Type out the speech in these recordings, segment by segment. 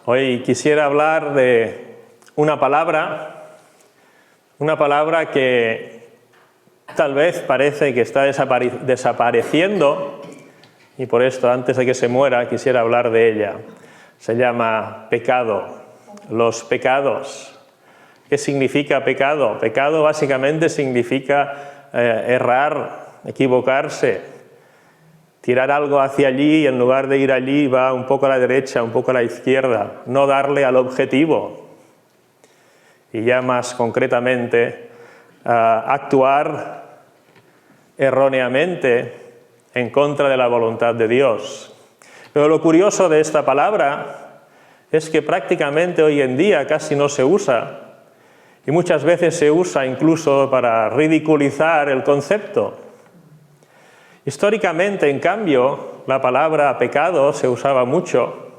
Hoy quisiera hablar de una palabra que tal vez parece que está desapareciendo, y por esto, antes de que se muera, quisiera hablar de ella. Se llama pecado, los pecados. ¿Qué significa pecado? Pecado básicamente significa errar, equivocarse, tirar algo hacia allí y en lugar de ir allí va un poco a la derecha, un poco a la izquierda, no darle al objetivo. Y ya más concretamente, actuar erróneamente en contra de la voluntad de Dios. Pero lo curioso de esta palabra es que prácticamente hoy en día casi no se usa, y muchas veces se usa incluso para ridiculizar el concepto. Históricamente, en cambio, la palabra pecado se usaba mucho,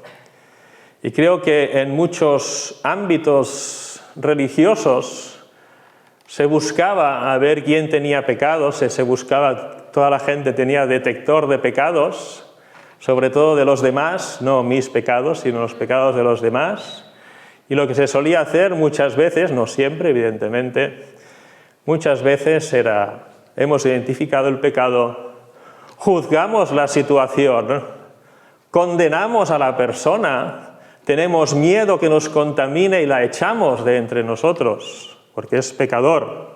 y creo que en muchos ámbitos religiosos se buscaba a ver quién tenía pecados, se buscaba, toda la gente tenía detector de pecados, sobre todo de los demás, no mis pecados, sino los pecados de los demás. Y lo que se solía hacer muchas veces, no siempre evidentemente, muchas veces era, hemos identificado el pecado, juzgamos la situación, condenamos a la persona, tenemos miedo que nos contamine y la echamos de entre nosotros, porque es pecador.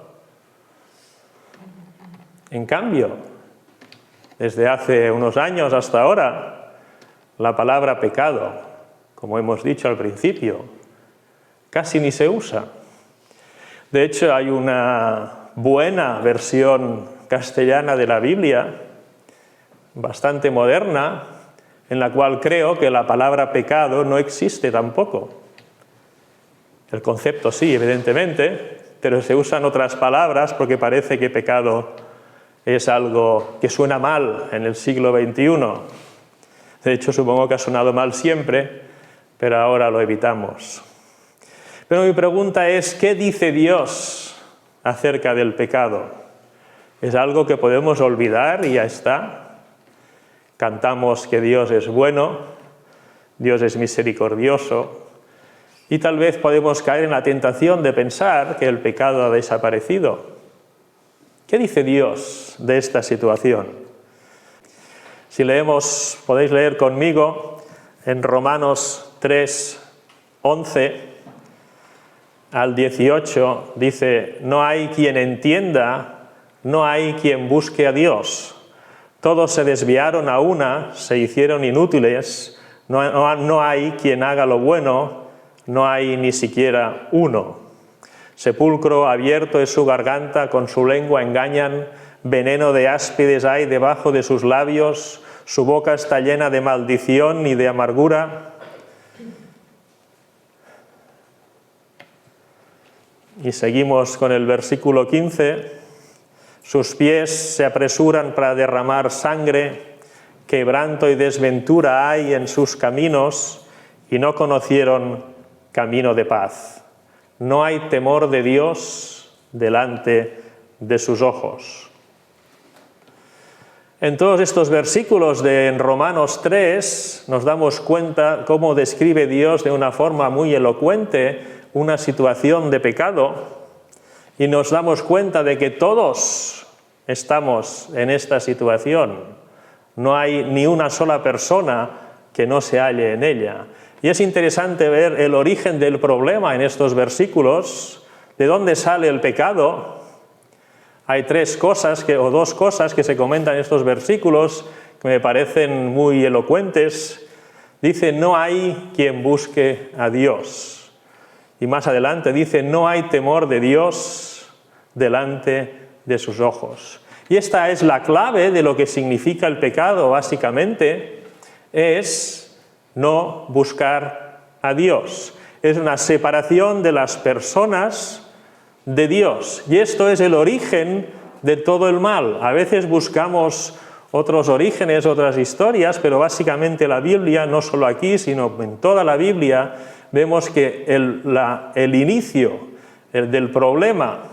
En cambio, desde hace unos años hasta ahora, la palabra pecado, como hemos dicho al principio, casi ni se usa. De hecho, hay una buena versión castellana de la Biblia, bastante moderna, en la cual creo que la palabra pecado no existe tampoco. El concepto sí, evidentemente, pero se usan otras palabras porque parece que pecado es algo que suena mal en el siglo XXI. De hecho, supongo que ha sonado mal siempre, pero ahora lo evitamos. Pero mi pregunta es, ¿qué dice Dios acerca del pecado? ¿Es algo que podemos olvidar y ya está? Cantamos que Dios es bueno, Dios es misericordioso, y tal vez podemos caer en la tentación de pensar que el pecado ha desaparecido. ¿Qué dice Dios de esta situación? Si leemos, podéis leer conmigo en Romanos 3, 11 al 18, dice: no hay quien entienda, no hay quien busque a Dios. Todos se desviaron a una, se hicieron inútiles, no hay quien haga lo bueno, no hay ni siquiera uno. Sepulcro abierto es su garganta, con su lengua engañan, veneno de áspides hay debajo de sus labios, su boca está llena de maldición y de amargura. Y seguimos con el versículo 15. Sus pies se apresuran para derramar sangre, quebranto y desventura hay en sus caminos, y no conocieron camino de paz. No hay temor de Dios delante de sus ojos. En todos estos versículos de Romanos 3 nos damos cuenta cómo describe Dios de una forma muy elocuente una situación de pecado, y nos damos cuenta de que todos estamos en esta situación. No hay ni una sola persona que no se halle en ella. Y es interesante ver el origen del problema en estos versículos, de dónde sale el pecado. Hay dos cosas que se comentan en estos versículos que me parecen muy elocuentes. Dice: no hay quien busque a Dios. Y más adelante dice: no hay temor de Dios delante de sus ojos. Y esta es la clave de lo que significa el pecado, básicamente, es no buscar a Dios. Es una separación de las personas de Dios. Y esto es el origen de todo el mal. A veces buscamos otros orígenes, otras historias, pero básicamente la Biblia, no solo aquí, sino en toda la Biblia, vemos que el inicio del problema,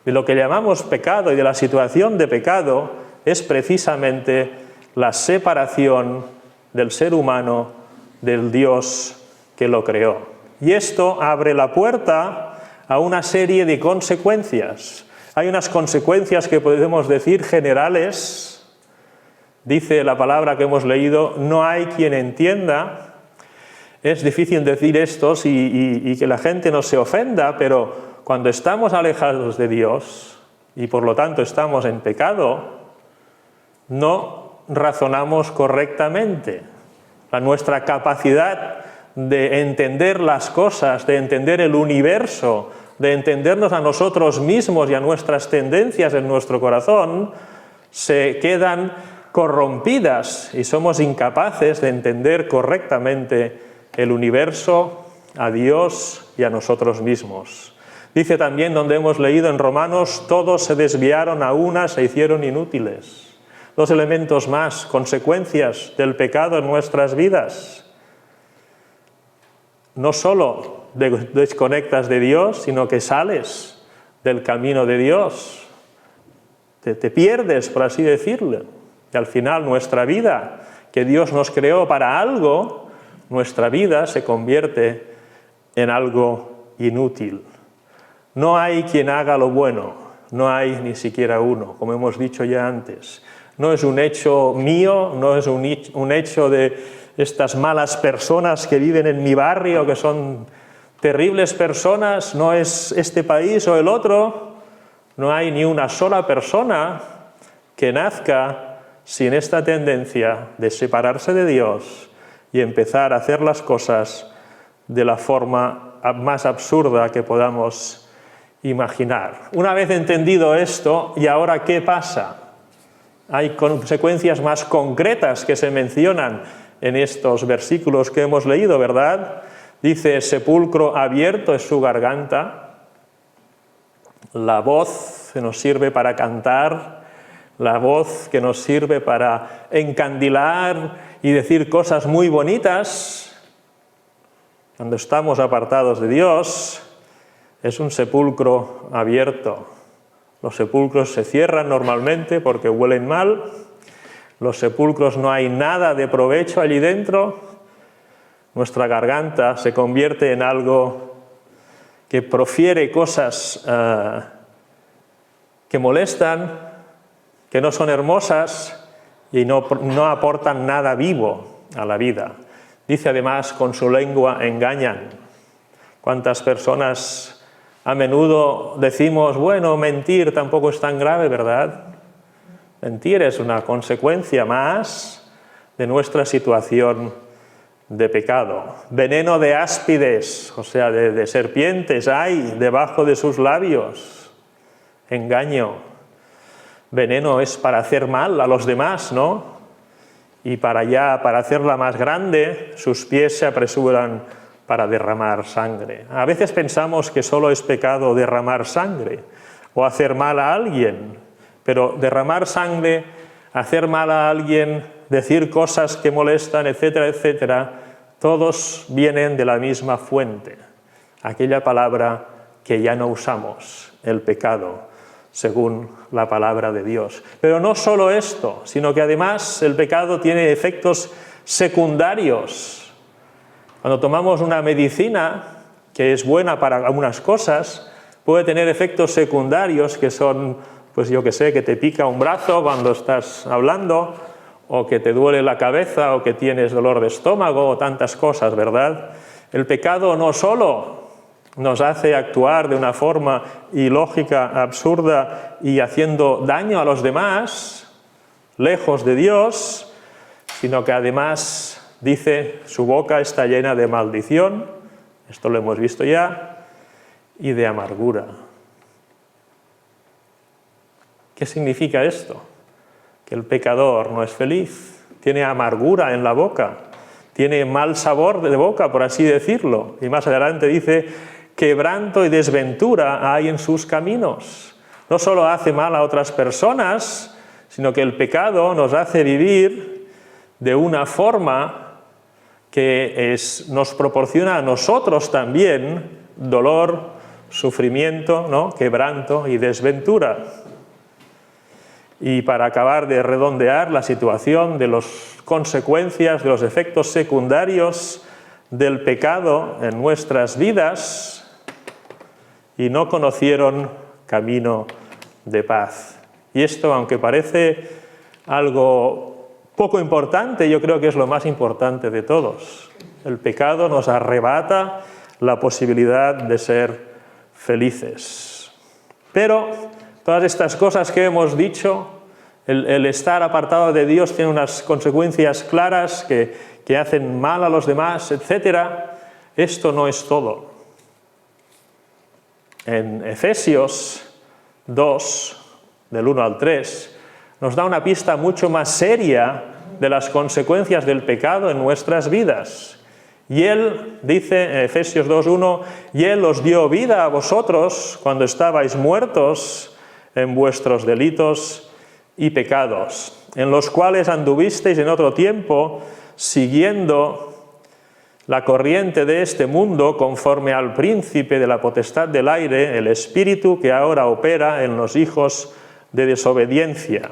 de lo que llamamos pecado y de la situación de pecado, es precisamente la separación del ser humano del Dios que lo creó. Y esto abre la puerta a una serie de consecuencias. Hay unas consecuencias que podemos decir generales. Dice la palabra que hemos leído, no hay quien entienda. Es difícil decir esto y que la gente no se ofenda, pero cuando estamos alejados de Dios y por lo tanto estamos en pecado, no razonamos correctamente. Nuestra capacidad de entender las cosas, de entender el universo, de entendernos a nosotros mismos y a nuestras tendencias en nuestro corazón, se quedan corrompidas y somos incapaces de entender correctamente el universo, a Dios y a nosotros mismos. Dice también, donde hemos leído en Romanos, todos se desviaron a una, se hicieron inútiles. Dos elementos más, consecuencias del pecado en nuestras vidas. No solo desconectas de Dios, sino que sales del camino de Dios. Te pierdes, por así decirlo. Y al final nuestra vida, que Dios nos creó para algo, nuestra vida se convierte en algo inútil. No hay quien haga lo bueno, no hay ni siquiera uno, como hemos dicho ya antes. No es un hecho mío, no es un hecho de estas malas personas que viven en mi barrio, que son terribles personas, no es este país o el otro. No hay ni una sola persona que nazca sin esta tendencia de separarse de Dios y empezar a hacer las cosas de la forma más absurda que podamos imaginar. Una vez entendido esto, ¿y ahora qué pasa? Hay consecuencias más concretas que se mencionan en estos versículos que hemos leído, ¿verdad? Dice, sepulcro abierto es su garganta. La voz que nos sirve para cantar, la voz que nos sirve para encandilar y decir cosas muy bonitas, cuando estamos apartados de Dios, es un sepulcro abierto. Los sepulcros se cierran normalmente porque huelen mal. Los sepulcros no hay nada de provecho allí dentro. Nuestra garganta se convierte en algo que profiere cosas que molestan, que no son hermosas y no aportan nada vivo a la vida. Dice además, con su lengua engañan. ¿Cuántas personas a menudo decimos, bueno, mentir tampoco es tan grave, ¿verdad? Mentir es una consecuencia más de nuestra situación de pecado. Veneno de áspides, o sea, de serpientes hay debajo de sus labios. Engaño. Veneno es para hacer mal a los demás, ¿no? Y para hacerla más grande, sus pies se apresuran para derramar sangre. A veces pensamos que solo es pecado derramar sangre o hacer mal a alguien, pero derramar sangre, hacer mal a alguien, decir cosas que molestan, etcétera, etcétera, todos vienen de la misma fuente, aquella palabra que ya no usamos, el pecado, según la palabra de Dios. Pero no solo esto, sino que además el pecado tiene efectos secundarios. Cuando tomamos una medicina que es buena para algunas cosas, puede tener efectos secundarios que son, pues yo que sé, que te pica un brazo cuando estás hablando, o que te duele la cabeza, o que tienes dolor de estómago, o tantas cosas, ¿verdad? El pecado no solo nos hace actuar de una forma ilógica, absurda y haciendo daño a los demás, lejos de Dios, sino que además, dice, su boca está llena de maldición, esto lo hemos visto ya, y de amargura. ¿Qué significa esto? Que el pecador no es feliz, tiene amargura en la boca, tiene mal sabor de boca, por así decirlo. Y más adelante dice, quebranto y desventura hay en sus caminos. No solo hace mal a otras personas, sino que el pecado nos hace vivir de una forma que nos proporciona a nosotros también dolor, sufrimiento, ¿no? Quebranto y desventura. Y para acabar de redondear la situación de las consecuencias, de los efectos secundarios del pecado en nuestras vidas y no conocieron camino de paz. Y esto, aunque parece algo poco importante, yo creo que es lo más importante de todos. El pecado nos arrebata la posibilidad de ser felices. Pero todas estas cosas que hemos dicho, el estar apartado de Dios tiene unas consecuencias claras que hacen mal a los demás, etc. Esto no es todo. En Efesios 2, del 1 al 3, nos da una pista mucho más seria de las consecuencias del pecado en nuestras vidas. Y Él, dice en Efesios 2:1, y Él os dio vida a vosotros cuando estabais muertos en vuestros delitos y pecados, en los cuales anduvisteis en otro tiempo, siguiendo la corriente de este mundo, conforme al príncipe de la potestad del aire, el espíritu que ahora opera en los hijos de desobediencia,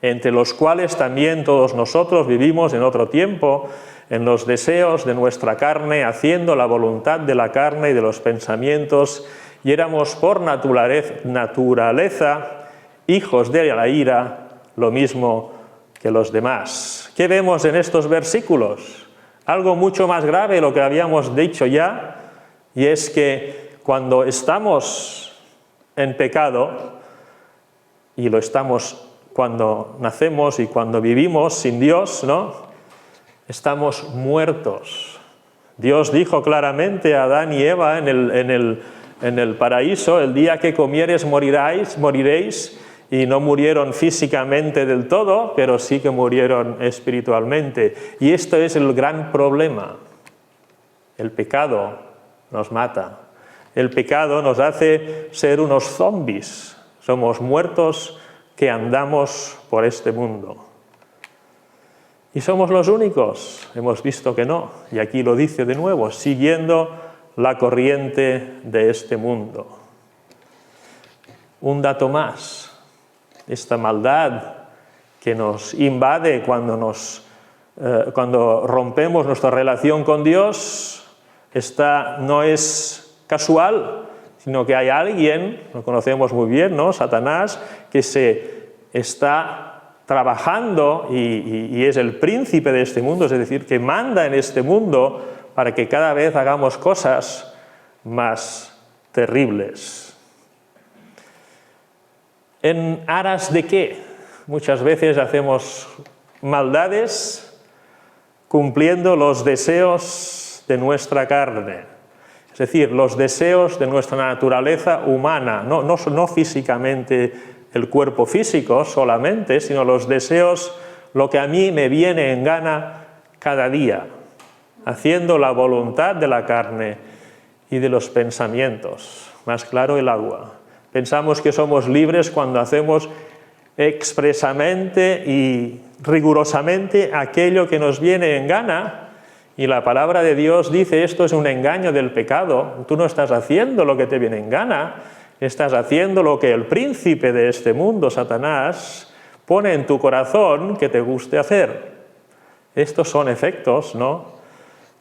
entre los cuales también todos nosotros vivimos en otro tiempo, en los deseos de nuestra carne, haciendo la voluntad de la carne y de los pensamientos, y éramos por naturaleza hijos de la ira, lo mismo que los demás. ¿Qué vemos en estos versículos? Algo mucho más grave de lo que habíamos dicho ya, y es que cuando estamos en pecado, y lo estamos cuando nacemos y cuando vivimos sin Dios, ¿no?, estamos muertos. Dios dijo claramente a Adán y Eva en el paraíso: el día que comieres moriréis, y no murieron físicamente del todo, pero sí que murieron espiritualmente. Y esto es el gran problema. El pecado nos mata. El pecado nos hace ser unos zombies. Somos muertos que andamos por este mundo. Y somos los únicos. Hemos visto que no. Y aquí lo dice de nuevo, siguiendo la corriente de este mundo. Un dato más. Esta maldad que nos invade cuando rompemos nuestra relación con Dios, no es casual, sino que hay alguien, lo conocemos muy bien, ¿no?, Satanás, que se está trabajando y es el príncipe de este mundo, es decir, que manda en este mundo para que cada vez hagamos cosas más terribles. ¿En aras de qué? Muchas veces hacemos maldades cumpliendo los deseos de nuestra carne, es decir, los deseos de nuestra naturaleza humana, no físicamente el cuerpo físico solamente, sino los deseos, lo que a mí me viene en gana cada día, haciendo la voluntad de la carne y de los pensamientos. Más claro el agua. Pensamos que somos libres cuando hacemos expresamente y rigurosamente aquello que nos viene en gana, y la palabra de Dios dice: esto es un engaño del pecado. Tú no estás haciendo lo que te viene en gana, estás haciendo lo que el príncipe de este mundo, Satanás, pone en tu corazón que te guste hacer. Estos son efectos, ¿no?,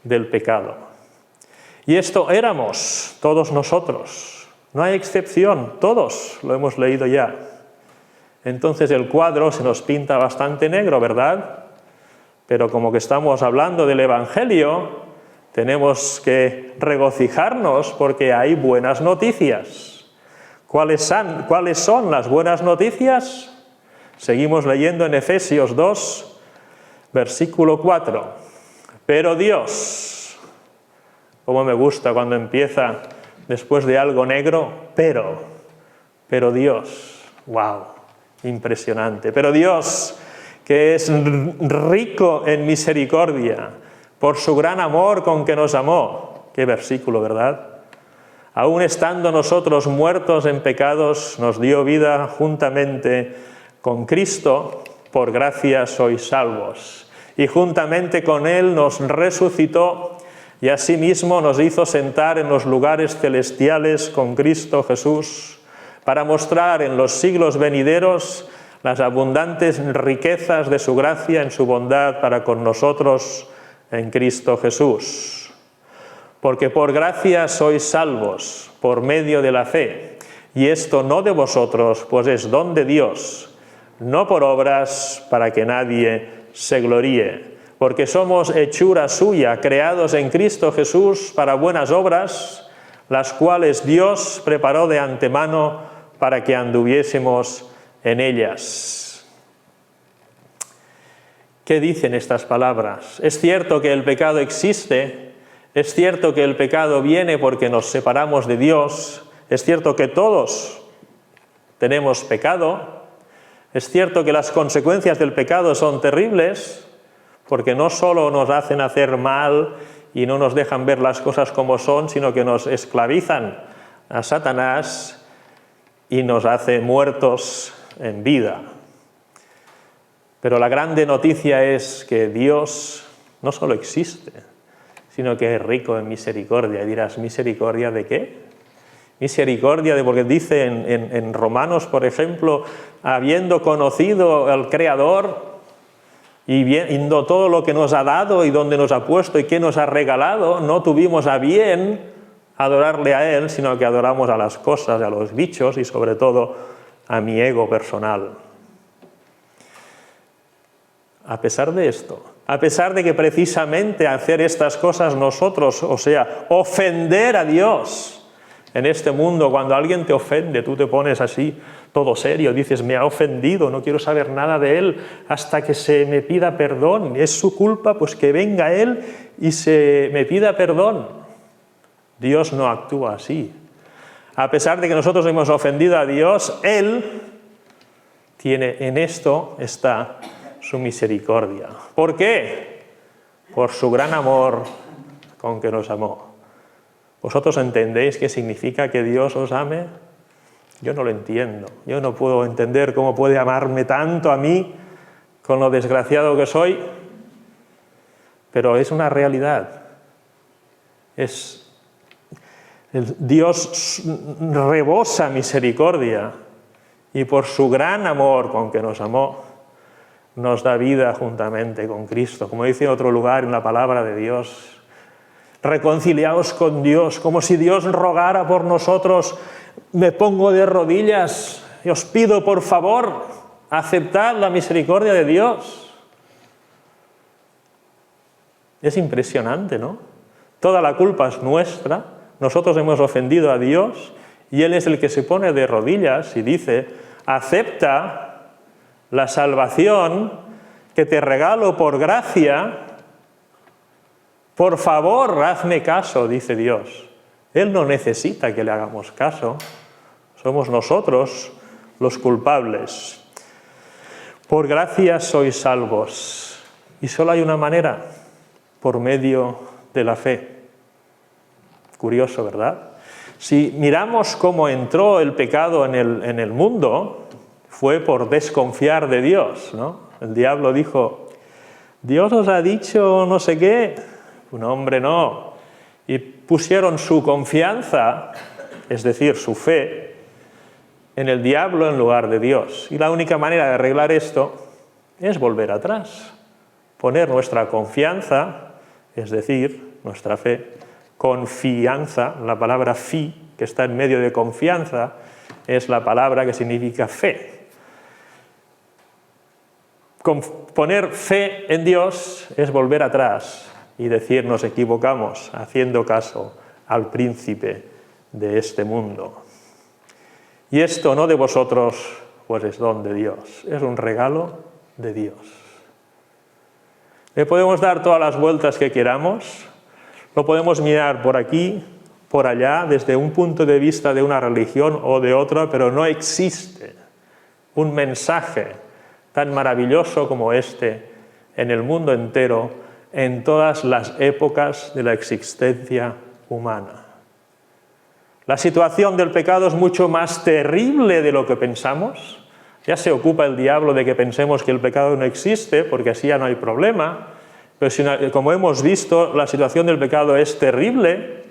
del pecado. Y esto éramos todos nosotros. No hay excepción, todos lo hemos leído ya. Entonces el cuadro se nos pinta bastante negro, ¿verdad? Pero como que estamos hablando del Evangelio, tenemos que regocijarnos porque hay buenas noticias. ¿Cuáles son las buenas noticias? Seguimos leyendo en Efesios 2, versículo 4. Pero Dios, como me gusta cuando empieza después de algo negro, pero Dios, wow, impresionante. Pero Dios, que es rico en misericordia, por su gran amor con que nos amó. Qué versículo, ¿verdad? Aún estando nosotros muertos en pecados, nos dio vida juntamente con Cristo, por gracia sois salvos. Y juntamente con Él nos resucitó, y asimismo nos hizo sentar en los lugares celestiales con Cristo Jesús, para mostrar en los siglos venideros las abundantes riquezas de su gracia en su bondad para con nosotros en Cristo Jesús. Porque por gracia sois salvos, por medio de la fe, y esto no de vosotros, pues es don de Dios, no por obras para que nadie se gloríe. Porque somos hechura suya, creados en Cristo Jesús para buenas obras, las cuales Dios preparó de antemano para que anduviésemos en ellas. ¿Qué dicen estas palabras? Es cierto que el pecado existe, es cierto que el pecado viene porque nos separamos de Dios, es cierto que todos tenemos pecado, es cierto que las consecuencias del pecado son terribles, porque no solo nos hacen hacer mal y no nos dejan ver las cosas como son, sino que nos esclavizan a Satanás y nos hace muertos en vida. Pero la grande noticia es que Dios no solo existe, sino que es rico en misericordia. Y dirás, ¿misericordia de qué? Misericordia de, porque dice en Romanos, por ejemplo, habiendo conocido al Creador, y viendo todo lo que nos ha dado y dónde nos ha puesto y qué nos ha regalado, no tuvimos a bien adorarle a Él, sino que adoramos a las cosas, a los bichos y sobre todo a mi ego personal. A pesar de esto, a pesar de que precisamente hacer estas cosas nosotros, o sea, ofender a Dios en este mundo, cuando alguien te ofende, tú te pones así, todo serio, dices, me ha ofendido, no quiero saber nada de él hasta que se me pida perdón. Es su culpa, pues que venga él y se me pida perdón. Dios no actúa así. A pesar de que nosotros hemos ofendido a Dios, Él tiene, en esto está su misericordia. ¿Por qué? Por su gran amor con que nos amó. ¿Vosotros entendéis qué significa que Dios os ame? Yo no lo entiendo. Yo no puedo entender cómo puede amarme tanto a mí con lo desgraciado que soy, pero es una realidad. Dios rebosa misericordia y por su gran amor con que nos amó, nos da vida juntamente con Cristo. Como dice en otro lugar en la palabra de Dios, reconciliaos con Dios, como si Dios rogara por nosotros. Me pongo de rodillas y os pido, por favor, aceptad la misericordia de Dios. Es impresionante, ¿no? Toda la culpa es nuestra, nosotros hemos ofendido a Dios y Él es el que se pone de rodillas y dice, acepta la salvación que te regalo por gracia. Por favor, hazme caso, dice Dios. Él no necesita que le hagamos caso. Somos nosotros los culpables. Por gracia sois salvos. Y solo hay una manera, por medio de la fe. Curioso, ¿verdad? Si miramos cómo entró el pecado en el mundo, fue por desconfiar de Dios, ¿no? El diablo dijo, Dios os ha dicho no sé qué. No, hombre, no. Y pusieron su confianza, es decir, su fe, en el diablo en lugar de Dios. Y la única manera de arreglar esto es volver atrás. Poner nuestra confianza, es decir, nuestra fe, confianza, la palabra fi, que está en medio de confianza, es la palabra que significa fe. Poner fe en Dios es volver atrás y decir nos equivocamos haciendo caso al príncipe de este mundo. Y esto no de vosotros, pues es don de Dios, es un regalo de Dios. Le podemos dar todas las vueltas que queramos, lo podemos mirar por aquí, por allá, desde un punto de vista de una religión o de otra, pero no existe un mensaje tan maravilloso como este en el mundo entero, en todas las épocas de la existencia humana. La situación del pecado es mucho más terrible de lo que pensamos. Ya se ocupa el diablo de que pensemos que el pecado no existe, porque así ya no hay problema. Pero como hemos visto, la situación del pecado es terrible,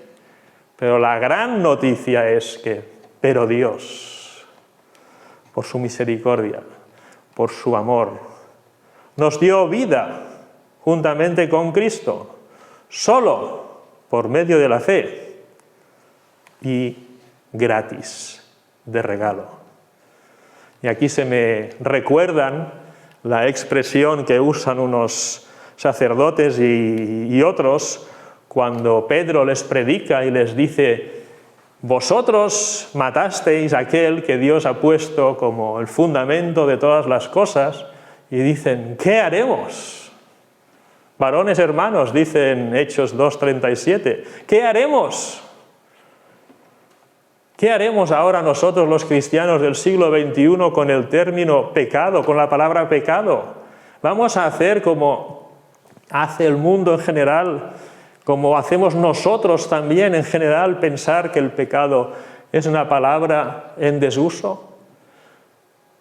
pero la gran noticia es que, pero Dios, por su misericordia, por su amor, nos dio vida juntamente con Cristo, solo por medio de la fe y gratis, de regalo. Y aquí se me recuerdan la expresión que usan unos sacerdotes y otros cuando Pedro les predica y les dice: vosotros matasteis a aquel que Dios ha puesto como el fundamento de todas las cosas, y dicen: ¿qué haremos? Varones hermanos, dicen Hechos 2:37, ¿qué haremos? ¿Qué haremos ahora nosotros los cristianos del siglo XXI con el término pecado, con la palabra pecado? ¿Vamos a hacer como hace el mundo en general, como hacemos nosotros también en general, pensar que el pecado es una palabra en desuso?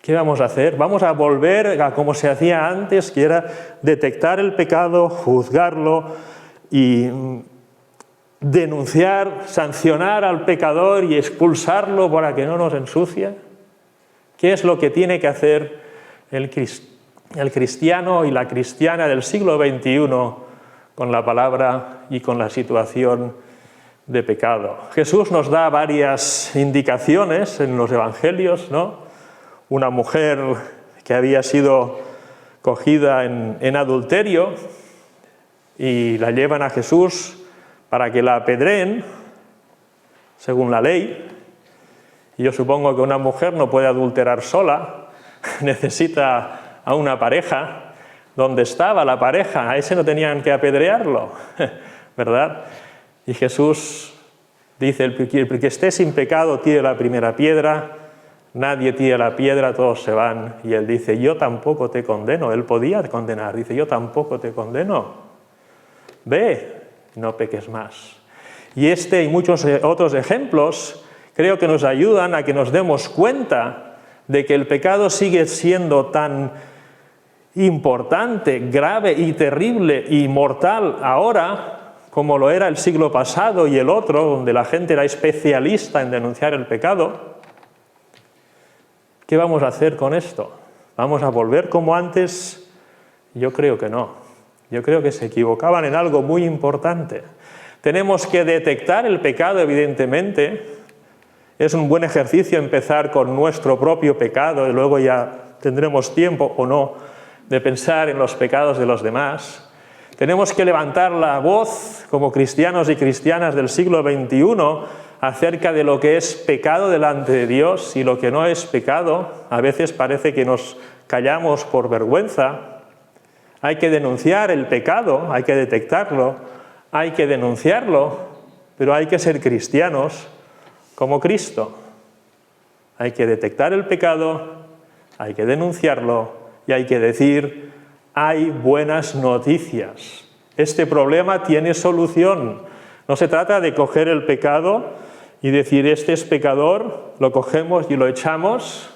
¿Qué vamos a hacer? ¿Vamos a volver a como se hacía antes, que era detectar el pecado, juzgarlo y denunciar, sancionar al pecador y expulsarlo para que no nos ensucie? ¿Qué es lo que tiene que hacer el cristiano y la cristiana del siglo XXI con la palabra y con la situación de pecado? Jesús nos da varias indicaciones en los evangelios, ¿no? Una mujer que había sido cogida en adulterio y la llevan a Jesús para que la apedreen, según la ley. Y yo supongo que una mujer no puede adulterar sola, necesita a una pareja. ¿Dónde estaba la pareja? A ese no tenían que apedrearlo, ¿verdad? Y Jesús dice: el que esté sin pecado tire la primera piedra. Nadie tira la piedra, todos se van. Y él dice: yo tampoco te condeno. Él podía condenar, dice: yo tampoco te condeno. Ve, no peques más. Y este y muchos otros ejemplos creo que nos ayudan a que nos demos cuenta de que el pecado sigue siendo tan importante, grave y terrible y mortal ahora como lo era el siglo pasado y el otro, donde la gente era especialista en denunciar el pecado. ¿Qué vamos a hacer con esto? ¿Vamos a volver como antes? Yo creo que no. Yo creo que se equivocaban en algo muy importante. Tenemos que detectar el pecado, evidentemente. Es un buen ejercicio empezar con nuestro propio pecado y luego ya tendremos tiempo o no de pensar en los pecados de los demás. Tenemos que levantar la voz como cristianos y cristianas del siglo XXI acerca de lo que es pecado delante de Dios y lo que no es pecado. A veces parece que nos callamos por vergüenza. Hay que denunciar el pecado, hay que detectarlo, hay que denunciarlo, pero hay que ser cristianos como Cristo. Hay que detectar el pecado, hay que denunciarlo y hay que decir: hay buenas noticias. Este problema tiene solución. No se trata de coger el pecado y decir: este es pecador, lo cogemos y lo echamos,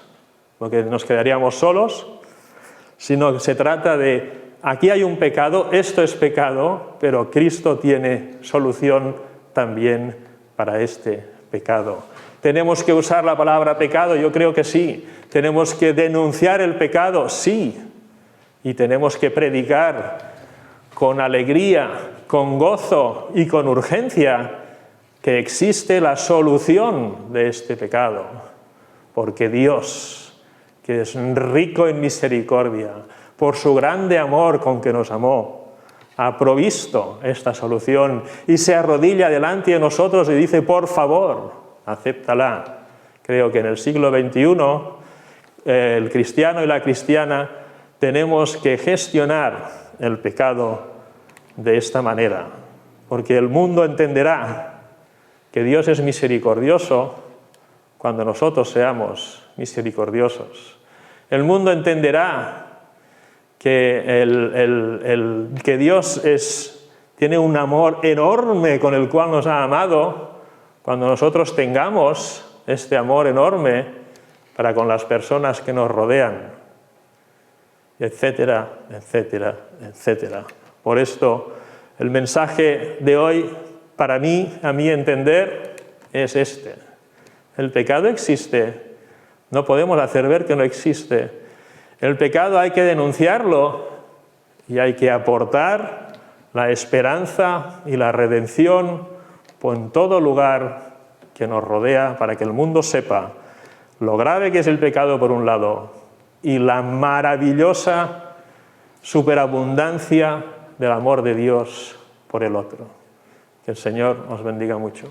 porque nos quedaríamos solos, sino que se trata de: aquí hay un pecado, esto es pecado, pero Cristo tiene solución también para este pecado. ¿Tenemos que usar la palabra pecado? Yo creo que sí. ¿Tenemos que denunciar el pecado? Sí. Y tenemos que predicar con alegría, con gozo y con urgencia que existe la solución de este pecado, porque Dios, que es rico en misericordia, por su grande amor con que nos amó, ha provisto esta solución y se arrodilla delante de nosotros y dice: por favor, acéptala. Creo que en el siglo XXI el cristiano y la cristiana tenemos que gestionar el pecado de esta manera, porque el mundo entenderá que Dios es misericordioso cuando nosotros seamos misericordiosos. El mundo entenderá que, que Dios tiene un amor enorme con el cual nos ha amado, cuando nosotros tengamos este amor enorme para con las personas que nos rodean, etcétera, etcétera, etcétera. Por esto, el mensaje de hoy, para mí, a mi entender, es este. El pecado existe, no podemos hacer ver que no existe. El pecado hay que denunciarlo y hay que aportar la esperanza y la redención en todo lugar que nos rodea para que el mundo sepa lo grave que es el pecado por un lado y la maravillosa superabundancia del amor de Dios por el otro. Que el Señor os bendiga mucho.